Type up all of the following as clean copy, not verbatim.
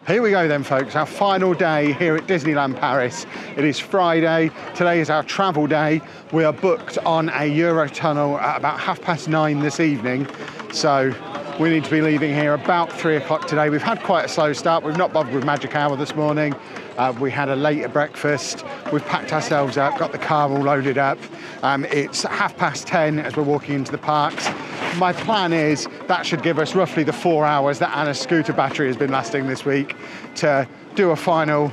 Here we go then, folks, our final day here at Disneyland Paris. It is Friday, today is our travel day. We are booked on a Eurotunnel at about 9:30 this evening, so we need to be leaving here about 3 o'clock today. We've had quite a slow start, we've not bothered with Magic Hour this morning. We had a later breakfast, we've packed ourselves up, got the car all loaded up. It's 10:30 as we're walking into the parks. My plan is that should give us roughly the 4 hours that Anna's scooter battery has been lasting this week to do a final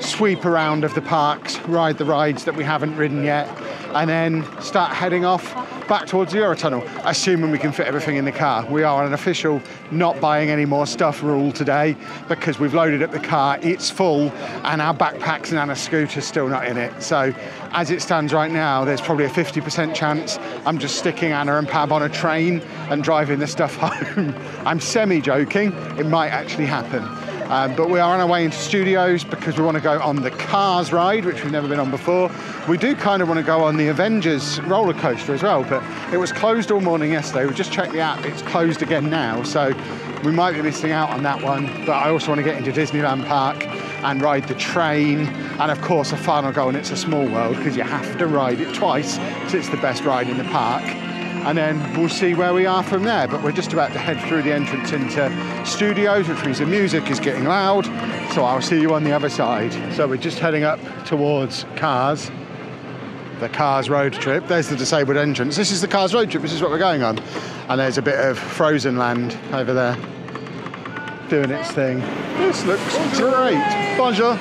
sweep around of the parks, ride the rides that we haven't ridden yet, and then start heading off back towards the Eurotunnel, assuming we can fit everything in the car. We are on an official not buying any more stuff rule today because we've loaded up the car, it's full, and our backpacks and Anna's scooter's still not in it. So as it stands right now, there's probably a 50% chance I'm just sticking Anna and Pab on a train and driving the stuff home. I'm semi-joking, it might actually happen. But we are on our way into studios because we want to go on the Cars ride, which we've never been on before. We do kind of want to go on the Avengers roller coaster as well, but it was closed all morning yesterday. We just checked the app, it's closed again now, so we might be missing out on that one. But I also want to get into Disneyland Park and ride the train, and of course a final goal, and It's a Small World, because you have to ride it twice, so it's the best ride in the park. And then we'll see where we are from there. But we're just about to head through the entrance into studios, which means the music is getting loud. So I'll see you on the other side. So we're just heading up towards Cars, the Cars road trip. There's the disabled entrance. This is the Cars road trip, this is what we're going on. And there's a bit of Frozen Land over there doing its thing. This looks great. Bonjour.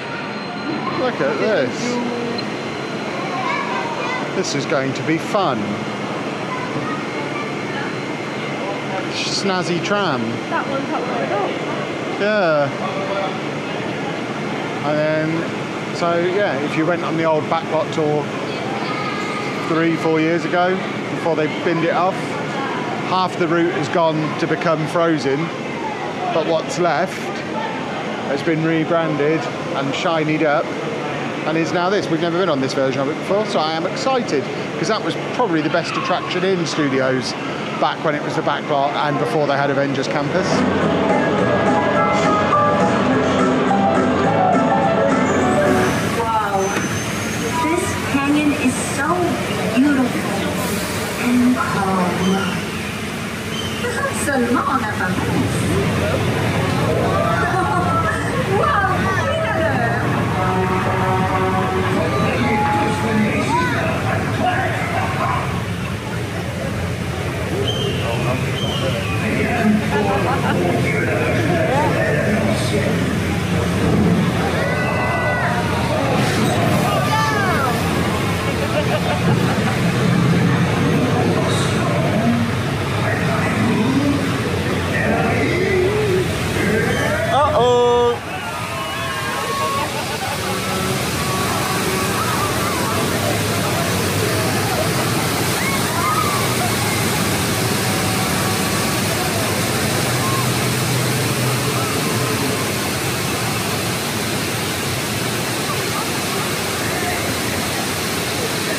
Look at this. This is going to be fun. Snazzy tram. That one's up right up. Yeah. And then, so yeah, if you went on the old backlot tour 3-4 years ago, before they binned it off, half the route has gone to become Frozen, but what's left has been rebranded and shinied up and is now this. We've never been on this version of it before, so I am excited because that was probably the best attraction in studios back when it was the backlot and before they had Avengers Campus. Wow, this canyon is so beautiful and calm. Seulement on a pas Wow,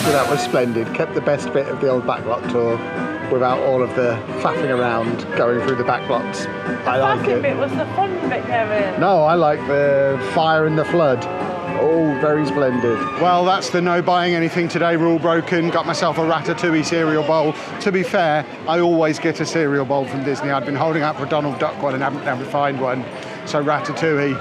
So that was splendid. Kept the best bit of the old backlot tour without all of the faffing around going through the backlots. I like it. The bit was the fun bit, Kevin. No, I like the fire and the flood. Oh, very splendid. Well, that's the no buying anything today rule broken. Got myself a Ratatouille cereal bowl. To be fair, I always get a cereal bowl from Disney. I'd been holding out for a Donald Duck one and haven't been able to find one. So Ratatouille,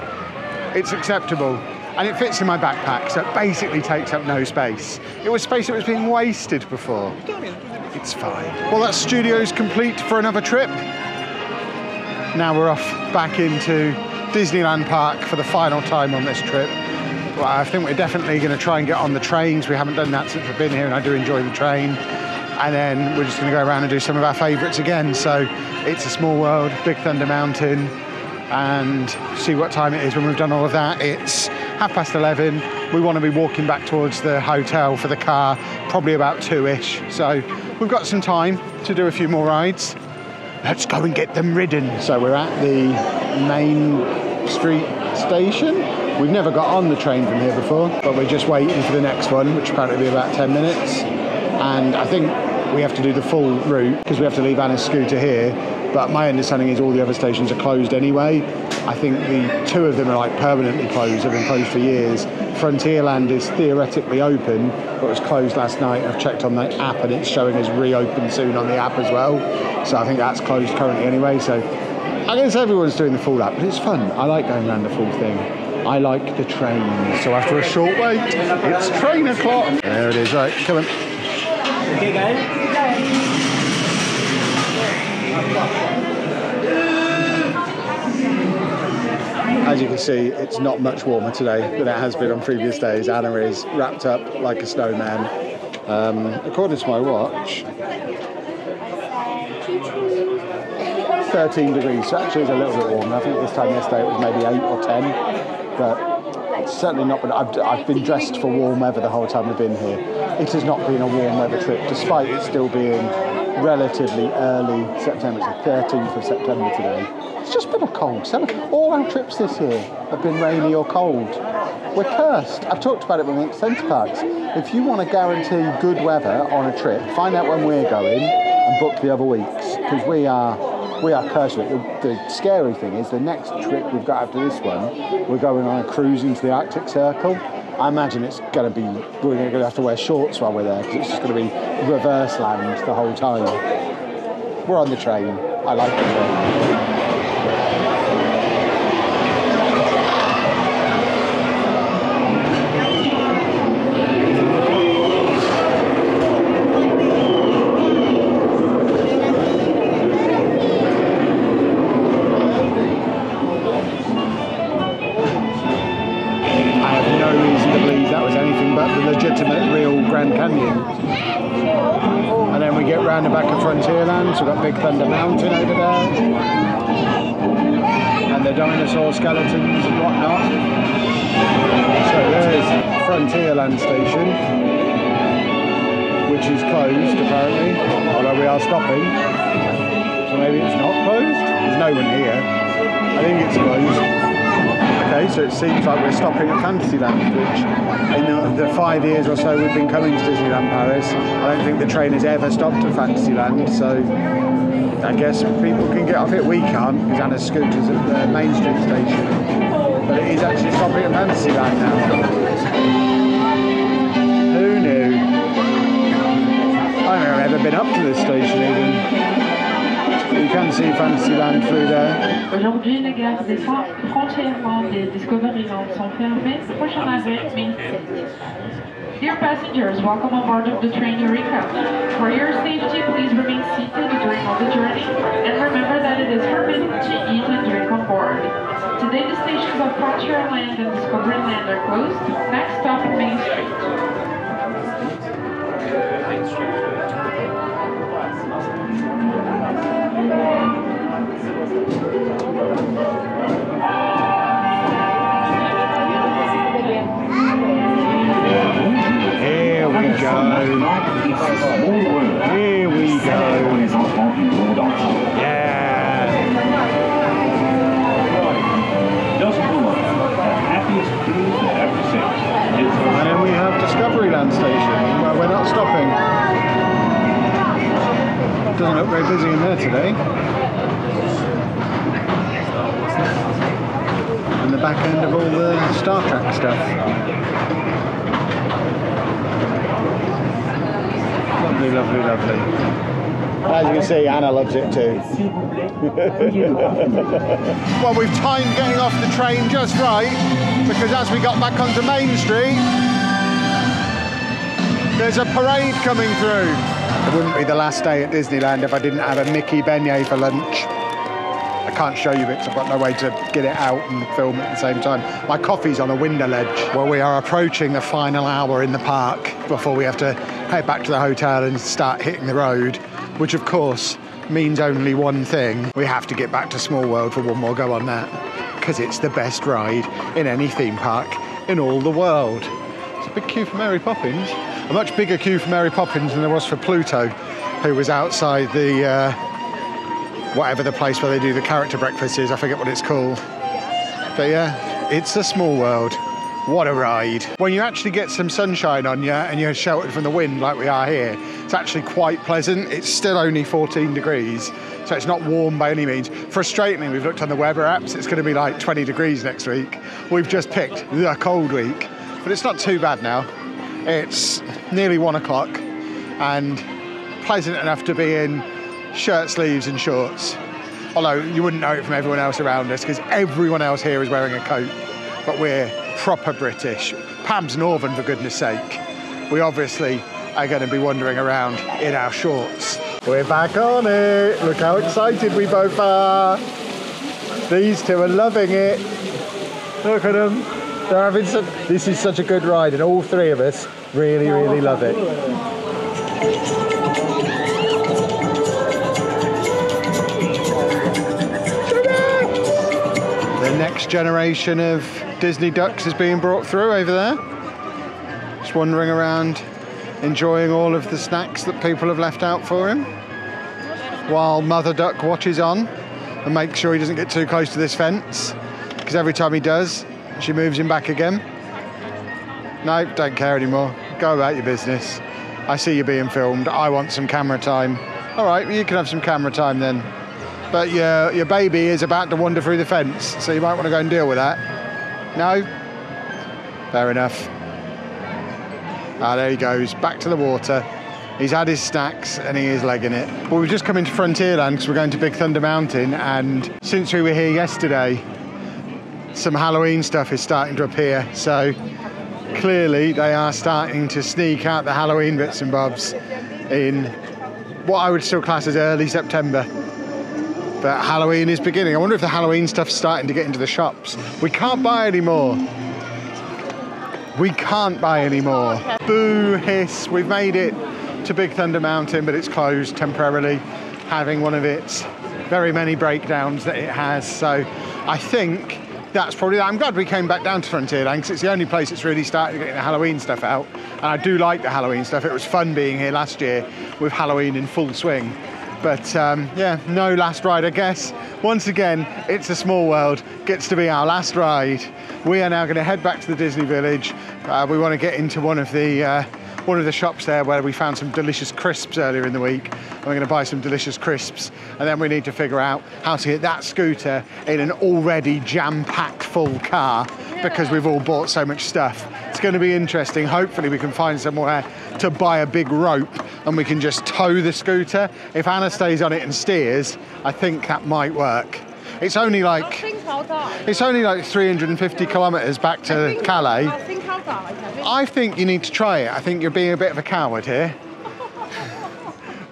it's acceptable. And it fits in my backpack, so it basically takes up no space. It was space that was being wasted before. It's fine. Well, that studio's complete for another trip. Now we're off back into Disneyland Park for the final time on this trip. Well, I think we're definitely going to try and get on the trains. We haven't done that since we've been here, and I do enjoy the train. And then we're just going to go around and do some of our favourites again. So It's a Small World, Big Thunder Mountain, and see what time it is when we've done all of that. It's 11:30. We want to be walking back towards the hotel for the car, probably about 2-ish. So we've got some time to do a few more rides. Let's go and get them ridden. So we're at the Main Street station. We've never got on the train from here before, but we're just waiting for the next one, which apparently will be about 10 minutes. And I think we have to do the full route because we have to leave Anna's scooter here. But my understanding is all the other stations are closed anyway. I think the two of them are like permanently closed, have been closed for years. Frontierland is theoretically open, but was closed last night. I've checked on the app and it's showing as reopen soon on the app as well. So I think that's closed currently anyway. So I guess everyone's doing the full lap, but it's fun. I like going around the full thing. I like the train. So after a short wait, it's train o'clock. There it is, right, come on. Okay, guys. As you can see, it's not much warmer today than it has been on previous days. Anna is wrapped up like a snowman. According to my watch, 13 degrees, so actually it's a little bit warmer. I think this time yesterday it was maybe 8 or 10, but it's certainly not been. I've been dressed for warm weather the whole time we've been here. It has not been a warm weather trip, despite it still being relatively early September. It's the 13th of September today. It's just been a cold summer. All our trips this year have been rainy or cold. We're cursed. I've talked about it when we went to Centre Parks. If you want to guarantee good weather on a trip, find out when we're going and book the other weeks, because we are cursed with it. The scary thing is the next trip we've got after this one, we're going on a cruise into the Arctic Circle. I imagine it's going to be, we're going to have to wear shorts while we're there, because it's just going to be reverse land the whole time. We're on the train. I like the train. Around the back of Frontierland, so we've got Big Thunder Mountain over there, and the dinosaur skeletons and whatnot. So there's Frontierland station, which is closed apparently, although we are stopping. So maybe it's not closed? There's no one here. I think it's closed. Okay, so it seems like we're stopping at Fantasyland, which in the 5 years or so we've been coming to Disneyland Paris, I don't think the train has ever stopped at Fantasyland, so I guess people can get off it. We can't, because Anna's scooter's at the Main Street station, but it is actually stopping at Fantasyland now. Who knew? I don't know I've ever been up to this station even. You can see Fantasyland through there. Aujourd'hui, les gares des Frontierland et Discoveryland sont fermées. Prochain arrêt, Main Street. Dear passengers, welcome aboard of the train Eureka. For your safety, please remain seated during all the journey, and remember that it is forbidden to eat and drink on board. Today, the stations of Frontierland and Discoveryland are closed. Next stop, Main Street. Here we go. Here we go. Yeah. And then we have Discoveryland station, where we're not stopping. Doesn't look very busy in there today. And the back end of all the Star Trek stuff. Lovely, lovely, lovely. As you can see, Anna loves it too. Well, we've timed getting off the train just right, because as we got back onto Main Street, there's a parade coming through. It wouldn't be the last day at Disneyland if I didn't have a Mickey beignet for lunch. I can't show you it because I've got no way to get it out and film it at the same time. My coffee's on a window ledge. Well, we are approaching the final hour in the park before we have to head back to the hotel and start hitting the road, which of course means only one thing. We have to get back to Small World for one more go on that, because it's the best ride in any theme park in all the world. It's a big queue for Mary Poppins. A much bigger queue for Mary Poppins than there was for Pluto, who was outside the whatever the place where they do the character breakfast is. I forget what it's called. But yeah, it's a Small World. What a ride. When you actually get some sunshine on you and you're sheltered from the wind like we are here, it's actually quite pleasant. It's still only 14 degrees, so it's not warm by any means. Frustratingly, we've looked on the weather apps, it's going to be like 20 degrees next week. We've just picked the cold week, but it's not too bad now. It's nearly 1 o'clock and pleasant enough to be in shirt sleeves and shorts. Although you wouldn't know it from everyone else around us because everyone else here is wearing a coat, but we're proper British. Pam's Northern, for goodness sake. We obviously are going to be wandering around in our shorts. We're back on it. Look how excited we both are. These two are loving it. Look at them. They're having this is such a good ride, and all three of us really, really love it. The next generation of Disney ducks is being brought through over there. Just wandering around, enjoying all of the snacks that people have left out for him, while Mother Duck watches on and makes sure he doesn't get too close to this fence, because every time he does, she moves him back again. No, don't care anymore. Go about your business. I see you being filmed. I want some camera time. All right, you can have some camera time then. But your baby is about to wander through the fence, so you might want to go and deal with that. No? Fair enough. Ah, there he goes, back to the water. He's had his snacks and he is legging it. Well, we've just come into Frontierland because we're going to Big Thunder Mountain, and since we were here yesterday, some Halloween stuff is starting to appear. So clearly they are starting to sneak out the Halloween bits and bobs in what I would still class as early September. But Halloween is beginning. I wonder if the Halloween stuff's starting to get into the shops. We can't buy any more. We can't buy any more. Boo, hiss. We've made it to Big Thunder Mountain, but it's closed temporarily, having one of its very many breakdowns that it has. So I think that's probably that. I'm glad we came back down to Frontierland because it's the only place that's really started getting the Halloween stuff out. And I do like the Halloween stuff. It was fun being here last year with Halloween in full swing. But yeah, no last ride, I guess. Once again, It's a Small World gets to be our last ride. We are now going to head back to the Disney Village. We want to get into one of the shops there where we found some delicious crisps earlier in the week. And we're going to buy some delicious crisps. And then we need to figure out how to get that scooter in an already jam-packed full car because we've all bought so much stuff. It's going to be interesting. Hopefully we can find somewhere to buy a big rope and we can just tow the scooter. If Anna stays on it and steers, I think that might work. It's only like 350 kilometres back to Calais. I think you need to try it. I think you're being a bit of a coward here.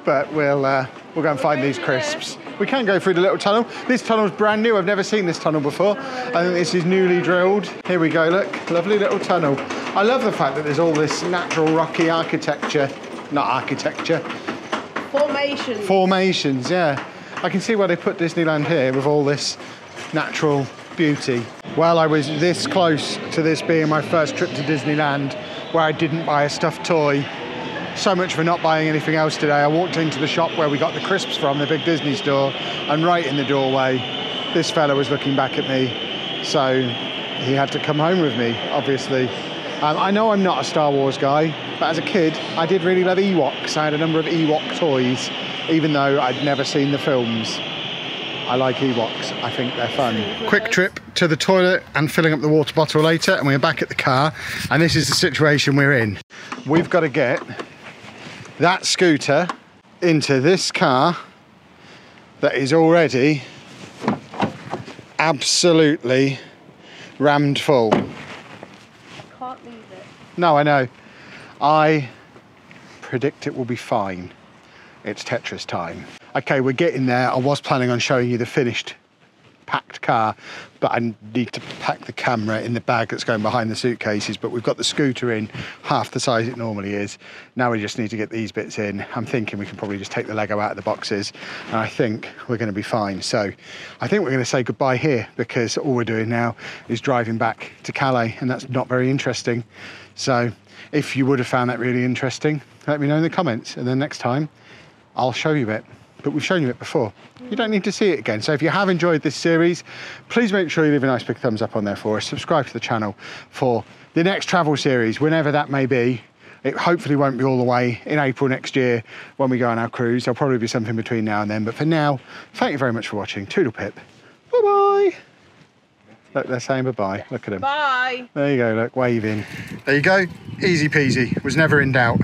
But we'll go and find these crisps. We can go through the little tunnel. This tunnel's brand new. I've never seen this tunnel before. I think this is newly drilled. Here we go, look. Lovely little tunnel. I love the fact that there's all this natural rocky architecture. Not architecture. Formations. Formations, yeah. I can see why they put Disneyland here with all this natural beauty. Well, I was this close to this being my first trip to Disneyland where I didn't buy a stuffed toy. So much for not buying anything else today. I walked into the shop where we got the crisps from, the big Disney store, and right in the doorway, this fella was looking back at me. So he had to come home with me, obviously. I know I'm not a Star Wars guy, but as a kid, I did really love Ewoks. I had a number of Ewok toys, even though I'd never seen the films. I like Ewoks. I think they're fun. Quick trip to the toilet and filling up the water bottle later, and we're back at the car, and this is the situation we're in. We've got to get that scooter into this car that is already absolutely rammed full. Can't leave it. No, I know. I predict it will be fine. It's Tetris time. Okay, we're getting there. I was planning on showing you the finished packed car, but I need to pack the camera in the bag that's going behind the suitcases. But we've got the scooter in half the size it normally is. Now we just need to get these bits in. I'm thinking we can probably just take the Lego out of the boxes, and I think we're going to be fine. So I think we're going to say goodbye here because all we're doing now is driving back to Calais, and that's not very interesting. So if you would have found that really interesting, let me know in the comments, and then next time I'll show you it. but we've shown you it before. You don't need to see it again. So if you have enjoyed this series, please make sure you leave a nice big thumbs up on there for us. Subscribe to the channel for the next travel series, whenever that may be. It hopefully won't be all the way in April next year when we go on our cruise. There'll probably be something between now and then. But for now, thank you very much for watching. Toodle pip. Bye-bye. Look, they're saying bye-bye. Look at them. Bye. There you go, look, waving. There you go. Easy peasy. Was never in doubt.